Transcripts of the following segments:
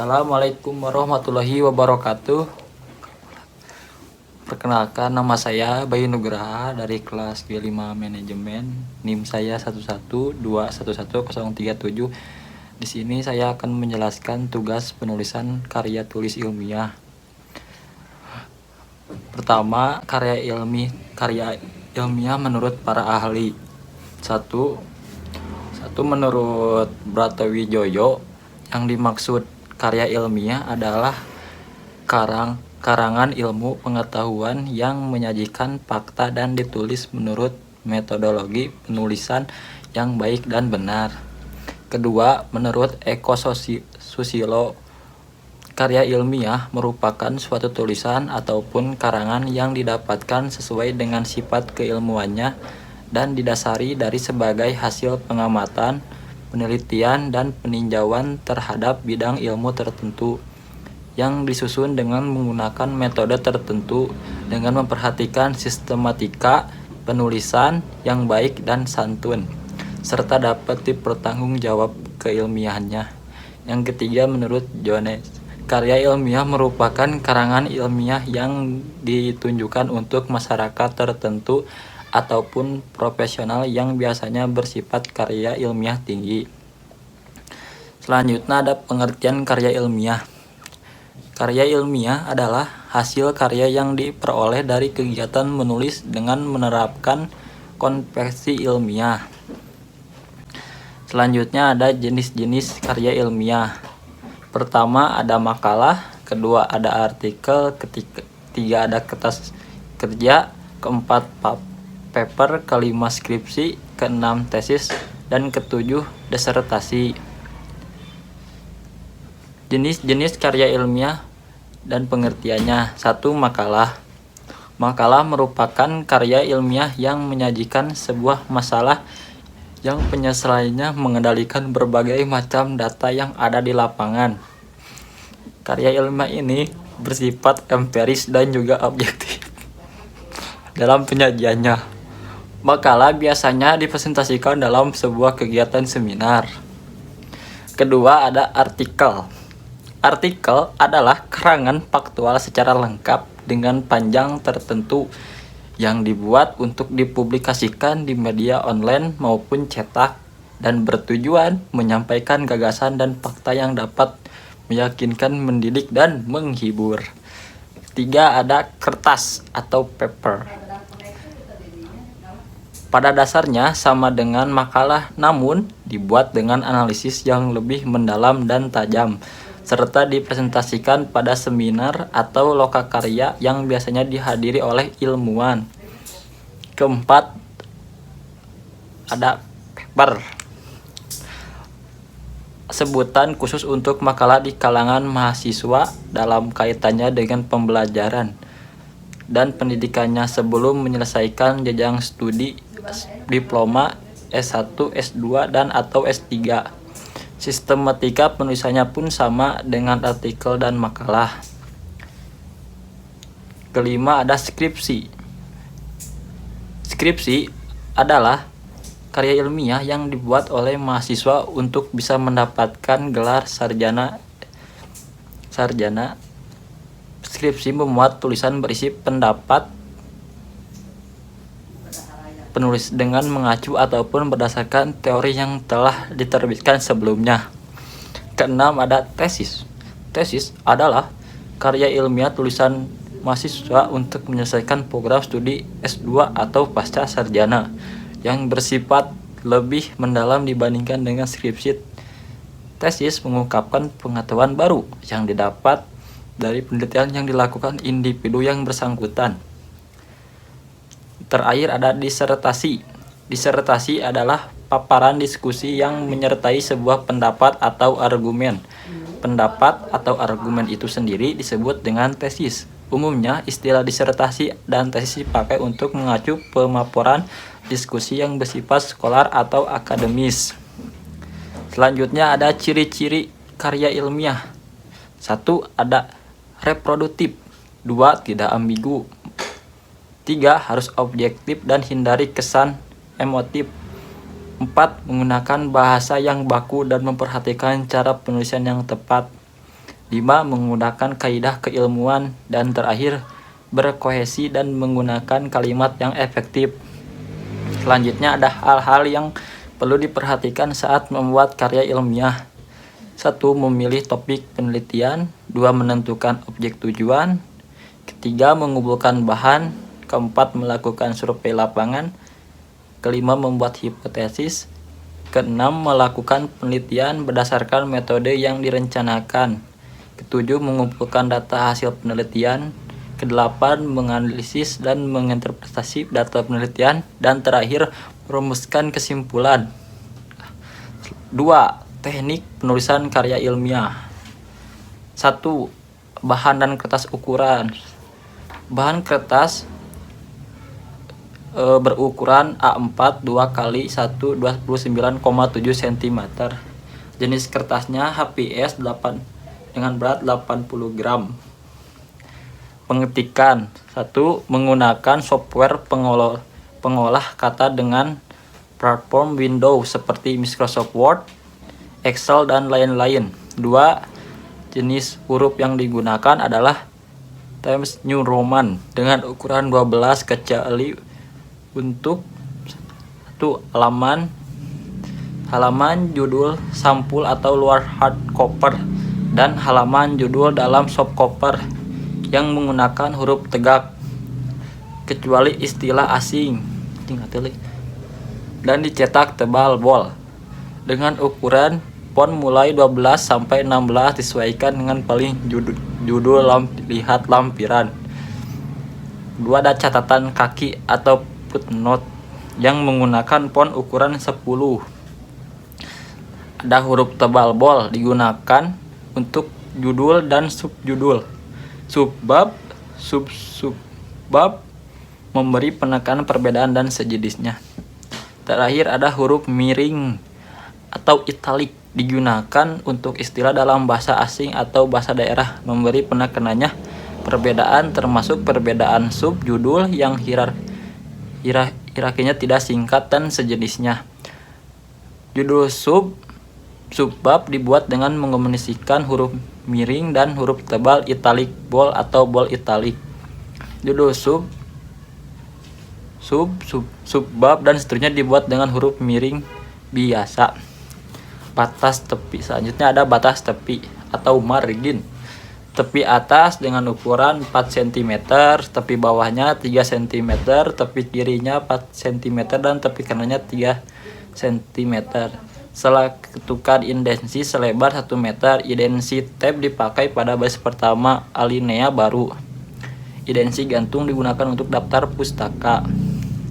Assalamualaikum warahmatullahi wabarakatuh. Perkenalkan, nama saya Bayu Nugraha dari kelas G5 Manajemen. NIM saya 112111037. Di sini saya akan menjelaskan tugas penulisan karya tulis ilmiah. Pertama, karya ilmiah menurut para ahli. Satu menurut Bratawijaya, yang dimaksud karya ilmiah adalah karangan ilmu pengetahuan yang menyajikan fakta dan ditulis menurut metodologi penulisan yang baik dan benar. Kedua, menurut Eko Susilo, karya ilmiah merupakan suatu tulisan ataupun karangan yang didapatkan sesuai dengan sifat keilmuannya dan didasari dari sebagai hasil pengamatan, penelitian, dan peninjauan terhadap bidang ilmu tertentu yang disusun dengan menggunakan metode tertentu dengan memperhatikan sistematika penulisan yang baik dan santun, serta dapat dipertanggungjawab keilmiahannya. Yang ketiga, menurut Jones, karya ilmiah merupakan karangan ilmiah yang ditunjukkan untuk masyarakat tertentu ataupun profesional yang biasanya bersifat karya ilmiah tinggi. Selanjutnya ada pengertian karya ilmiah. Karya ilmiah adalah hasil karya yang diperoleh dari kegiatan menulis dengan menerapkan konvensi ilmiah. Selanjutnya ada jenis-jenis karya ilmiah. Pertama ada makalah, kedua ada artikel, ketiga ada kertas kerja, keempat paper, kelima skripsi, keenam tesis, dan ketujuh disertasi. Jenis-jenis karya ilmiah dan pengertiannya. 1. Makalah. Makalah merupakan karya ilmiah yang menyajikan sebuah masalah yang penyelesaiannya mengendalikan berbagai macam data yang ada di lapangan. Karya ilmiah ini bersifat empiris dan juga objektif dalam penyajiannya. Makalah biasanya dipresentasikan dalam sebuah kegiatan seminar. Kedua ada artikel. Artikel adalah karangan faktual secara lengkap dengan panjang tertentu yang dibuat untuk dipublikasikan di media online maupun cetak dan bertujuan menyampaikan gagasan dan fakta yang dapat meyakinkan, mendidik, dan menghibur. Tiga ada kertas atau paper. Pada dasarnya sama dengan makalah, namun dibuat dengan analisis yang lebih mendalam dan tajam, serta dipresentasikan pada seminar atau lokakarya yang biasanya dihadiri oleh ilmuwan. Keempat, ada paper. Sebutan khusus untuk makalah di kalangan mahasiswa dalam kaitannya dengan pembelajaran dan pendidikannya sebelum menyelesaikan jenjang studi diploma S1, S2, dan atau S3. Sistematika penulisannya pun sama dengan artikel dan makalah. Kelima ada skripsi. Skripsi adalah karya ilmiah yang dibuat oleh mahasiswa untuk bisa mendapatkan gelar sarjana. Skripsi memuat tulisan berisi pendapat penulis dengan mengacu ataupun berdasarkan teori yang telah diterbitkan sebelumnya. Keenam ada tesis. Tesis adalah karya ilmiah tulisan mahasiswa untuk menyelesaikan program studi S2 atau pasca sarjana yang bersifat lebih mendalam dibandingkan dengan skripsi. Tesis mengungkapkan pengetahuan baru yang didapat dari penelitian yang dilakukan individu yang bersangkutan. Terakhir ada disertasi. Disertasi adalah paparan diskusi yang menyertai sebuah pendapat atau argumen. Pendapat atau argumen itu sendiri disebut dengan tesis. Umumnya istilah disertasi dan tesis dipakai untuk mengacu pemaparan diskusi yang bersifat sekolah atau akademis. Selanjutnya ada ciri-ciri karya ilmiah. 1. Ada reproduktif. 2. Tidak ambigu. 3. Harus objektif dan hindari kesan emotif. 4. Menggunakan bahasa yang baku dan memperhatikan cara penulisan yang tepat. 5. Menggunakan kaidah keilmuan. Dan terakhir, berkohesi dan menggunakan kalimat yang efektif. Selanjutnya ada hal-hal yang perlu diperhatikan saat membuat karya ilmiah. 1. Memilih topik penelitian. 2. Menentukan objek tujuan. 3. Mengumpulkan bahan. 4. Melakukan survei lapangan. 5. Membuat hipotesis. 6. Melakukan penelitian berdasarkan metode yang direncanakan. 7. Mengumpulkan data hasil penelitian. 8. Menganalisis dan menginterpretasi data penelitian. Dan terakhir, merumuskan kesimpulan. 2. Teknik penulisan karya ilmiah. 1. Bahan dan kertas ukuran. Bahan kertas berukuran A4 2 x 1 29,7 cm. Jenis kertasnya HPS 8 dengan berat 80 gram. Pengetikan. 1. Menggunakan software pengolah kata dengan platform Windows seperti Microsoft Word, Excel, dan lain-lain. 2. Jenis huruf yang digunakan adalah Times New Roman dengan ukuran 12 kecuali untuk 1. Halaman judul sampul atau luar hardcover dan halaman judul dalam softcover yang menggunakan huruf tegak kecuali istilah asing dan dicetak tebal bold dengan ukuran font mulai 12 sampai 16 disesuaikan dengan paling judul lihat lampiran. 2. Ada catatan kaki atau footnote yang menggunakan font ukuran 10. Ada huruf tebal bold digunakan untuk judul dan subjudul. Subbab, sub-subbab memberi penekanan perbedaan dan sejenisnya. Terakhir ada huruf miring atau italik digunakan untuk istilah dalam bahasa asing atau bahasa daerah, memberi penekanannya perbedaan termasuk perbedaan subjudul yang hierarkinya tidak singkat dan sejenisnya. Judul subbab dibuat dengan mengombinasikan huruf miring dan huruf tebal italik bold atau bold italik. Judul subbab dan seterusnya dibuat dengan huruf miring biasa. Batas tepi. Selanjutnya ada batas tepi atau margin. Tepi atas dengan ukuran 4 cm, tepi bawahnya 3 cm, tepi kirinya 4 cm, dan tepi kanannya 3 cm. Setelah ketukan indensi selebar 1 meter, indensi tab dipakai pada baris pertama alinea baru. Indensi gantung digunakan untuk daftar pustaka.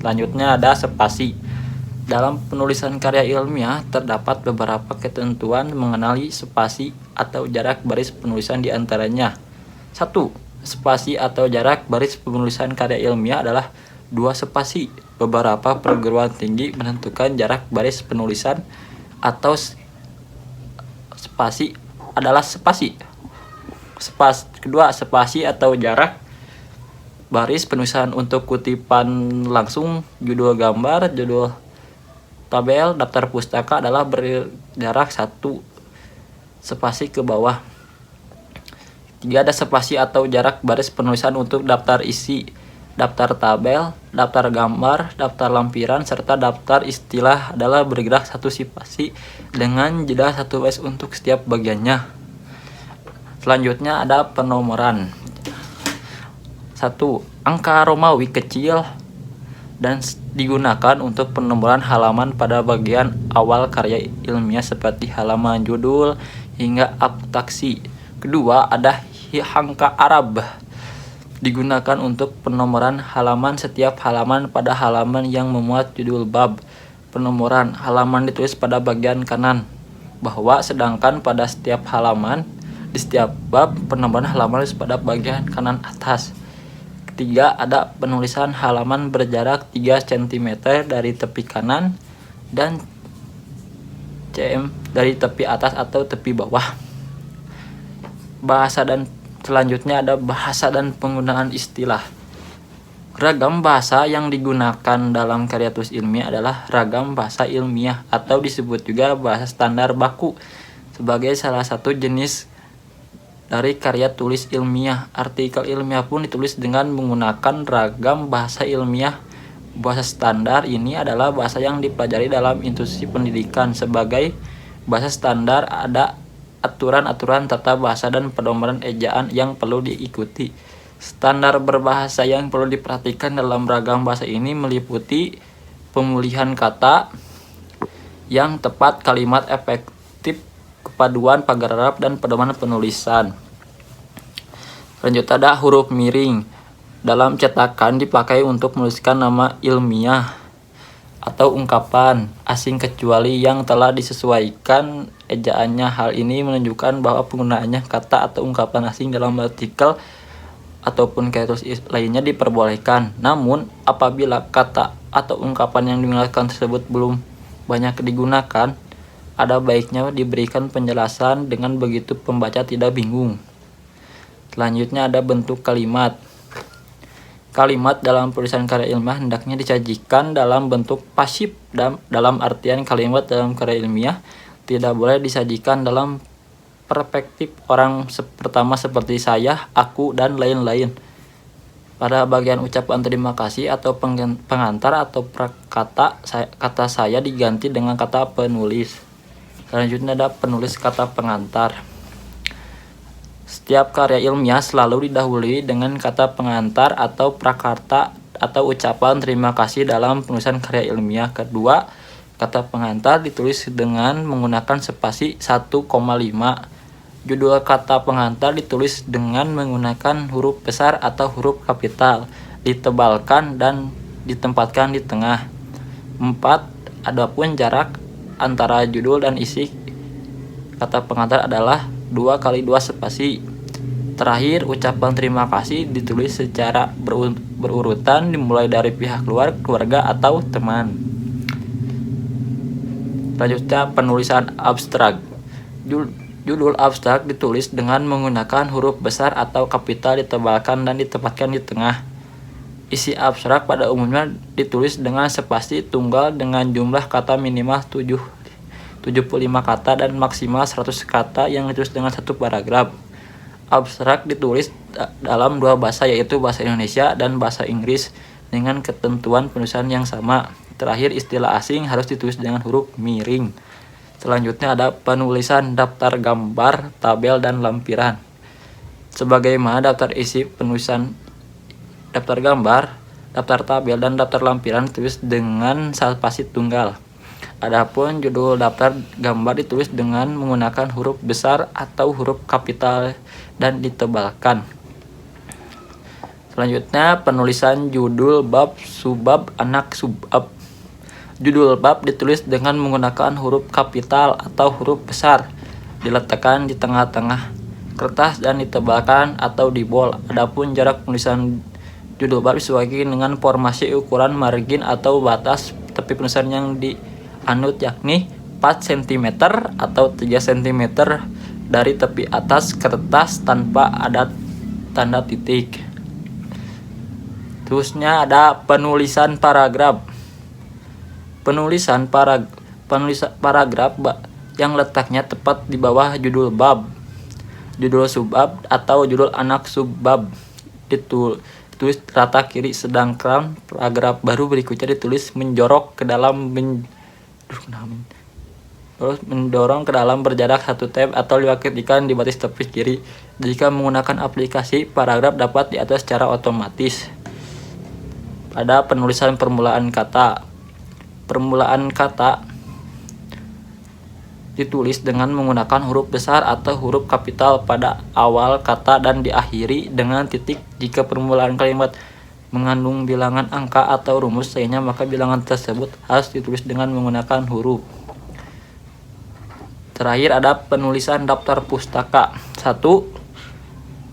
Selanjutnya ada spasi. Dalam penulisan karya ilmiah terdapat beberapa ketentuan mengenai spasi atau jarak baris penulisan di antaranya. 1. Spasi atau jarak baris penulisan karya ilmiah adalah 2 spasi. Beberapa perguruan tinggi menentukan jarak baris penulisan atau spasi adalah spasi. Kedua, spasi atau jarak baris penulisan untuk kutipan langsung, judul gambar, judul tabel, daftar pustaka adalah berjarak 1 spasi ke bawah. 3. Ada spasi atau jarak baris penulisan untuk daftar isi, daftar tabel, daftar gambar, daftar lampiran, serta daftar istilah adalah bergerak 1 spasi dengan jeda 1 baris untuk setiap bagiannya. Selanjutnya ada penomoran. 1. Angka Romawi kecil dan digunakan untuk penomoran halaman pada bagian awal karya ilmiah seperti halaman judul hingga abstraksi. Kedua, ada angka Arab digunakan untuk penomoran halaman setiap halaman pada halaman yang memuat judul bab. Penomoran halaman ditulis pada bagian kanan bawah, sedangkan pada setiap halaman di setiap bab penomoran halaman ditulis pada bagian kanan atas. Ketiga, ada penulisan halaman berjarak 3 cm dari tepi kanan dan cm dari tepi atas atau tepi bawah. Bahasa dan selanjutnya ada bahasa dan penggunaan istilah. Ragam bahasa yang digunakan dalam karya tulis ilmiah adalah ragam bahasa ilmiah atau disebut juga bahasa standar baku sebagai salah satu jenis dari karya tulis ilmiah. Artikel ilmiah pun ditulis dengan menggunakan ragam bahasa ilmiah. Bahasa standar ini adalah bahasa yang dipelajari dalam institusi pendidikan. Sebagai bahasa standar ada aturan-aturan tata bahasa dan pedoman ejaan yang perlu diikuti. Standar berbahasa yang perlu diperhatikan dalam ragam bahasa ini meliputi pemulihan kata yang tepat, kalimat efektif, kepaduan paragraf, dan pedoman penulisan. Selanjutnya ada huruf miring. Dalam cetakan dipakai untuk menuliskan nama ilmiah atau ungkapan asing kecuali yang telah disesuaikan ejaannya. Hal ini menunjukkan bahwa penggunaannya kata atau ungkapan asing dalam artikel ataupun karya tulis lainnya diperbolehkan. Namun, apabila kata atau ungkapan yang digunakan tersebut belum banyak digunakan, ada baiknya diberikan penjelasan, dengan begitu pembaca tidak bingung. Selanjutnya ada bentuk kalimat. Kalimat dalam tulisan karya ilmiah hendaknya disajikan dalam bentuk pasif. Dalam artian kalimat dalam karya ilmiah tidak boleh disajikan dalam perspektif orang pertama seperti saya, aku, dan lain-lain. Pada bagian ucapan terima kasih atau pengantar atau kata saya diganti dengan kata penulis. Selanjutnya ada penulis kata pengantar. Setiap karya ilmiah selalu didahului dengan kata pengantar atau prakarta atau ucapan terima kasih dalam penulisan karya ilmiah. Kedua, kata pengantar ditulis dengan menggunakan spasi 1,5. Judul kata pengantar ditulis dengan menggunakan huruf besar atau huruf kapital, ditebalkan dan ditempatkan di tengah. 4. Adapun jarak antara judul dan isi kata pengantar adalah 2x2 spasi. Terakhir, ucapan terima kasih ditulis secara berurutan dimulai dari pihak luar, keluarga, atau teman. Selanjutnya, penulisan abstrak. Judul abstrak ditulis dengan menggunakan huruf besar atau kapital, ditebalkan dan ditempatkan di tengah. Isi abstrak pada umumnya ditulis dengan spasi tunggal dengan jumlah kata minimal 75 kata dan maksimal 100 kata yang ditulis dengan satu paragraf. Abstrak ditulis dalam dua bahasa, yaitu bahasa Indonesia dan bahasa Inggris, dengan ketentuan penulisan yang sama. Terakhir, istilah asing harus ditulis dengan huruf miring. Selanjutnya ada penulisan daftar gambar, tabel, dan lampiran. Sebagaimana daftar isi penulisan daftar gambar, daftar tabel, dan daftar lampiran ditulis dengan spasi tunggal. Adapun judul daftar gambar ditulis dengan menggunakan huruf besar atau huruf kapital dan ditebalkan. Selanjutnya penulisan judul bab, subbab, anak, subbab. Judul bab ditulis dengan menggunakan huruf kapital atau huruf besar, diletakkan di tengah-tengah kertas dan ditebalkan atau dibol. Adapun jarak penulisan judul bab disesuaikan dengan formasi ukuran margin atau batas tepi penulisan yang dianut, yakni 4 cm atau 3 cm dari tepi atas kertas tanpa ada tanda titik. Terusnya ada penulisan paragraf. Penulisan paragraf yang letaknya tepat di bawah judul bab, judul subbab, atau judul anak subbab ditulis rata kiri, sedangkan paragraf baru berikutnya ditulis mendorong ke dalam berjarak 1 tab atau 5 ketikan di baris tepi kiri. Jika menggunakan aplikasi, paragraf dapat diatur secara otomatis. Pada penulisan permulaan kata. Permulaan kata ditulis dengan menggunakan huruf besar atau huruf kapital pada awal kata dan diakhiri dengan titik. Jika permulaan kalimat mengandung bilangan angka atau rumus lainnya, maka bilangan tersebut harus ditulis dengan menggunakan huruf. Terakhir ada penulisan daftar pustaka. 1.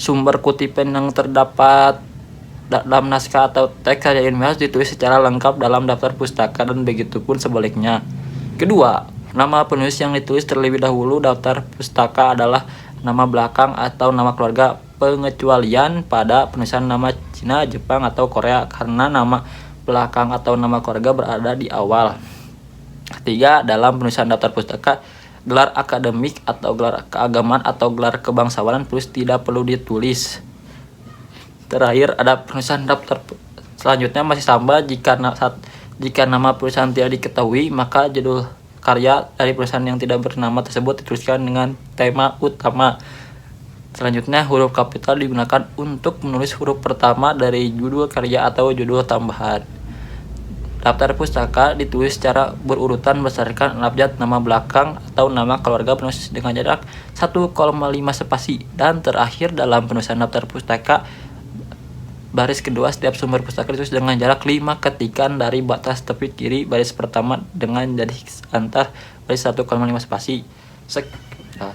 Sumber kutipan yang terdapat dalam naskah atau teks karya ilmiah ditulis secara lengkap dalam daftar pustaka dan begitu pun sebaliknya. Kedua, nama penulis yang ditulis terlebih dahulu daftar pustaka adalah nama belakang atau nama keluarga, pengecualian pada penulisan nama Cina, Jepang, atau Korea karena nama belakang atau nama keluarga berada di awal. Ketiga, dalam penulisan daftar pustaka Gelar akademik atau gelar keagamaan atau gelar kebangsawanan tidak perlu ditulis. Terakhir ada penulisan daftar. Selanjutnya masih sama, jika nama perusahaan tidak diketahui, maka judul karya dari perusahaan yang tidak bernama tersebut dituliskan dengan tema utama. Selanjutnya huruf kapital digunakan untuk menulis huruf pertama dari judul karya atau judul tambahan. Daftar pustaka ditulis secara berurutan berdasarkan abjad nama belakang atau nama keluarga penulis dengan jarak 1,5 spasi. Dan terakhir dalam penulisan daftar pustaka, baris kedua setiap sumber pustaka ditulis dengan jarak 5 ketikan dari batas tepi kiri baris pertama dengan jarak antar baris 1,5 spasi.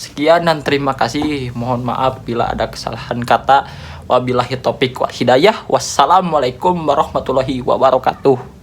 Sekian dan terima kasih. Mohon maaf bila ada kesalahan kata. Wabillahi taufiq wal hidayah. Wassalamualaikum warahmatullahi wabarakatuh.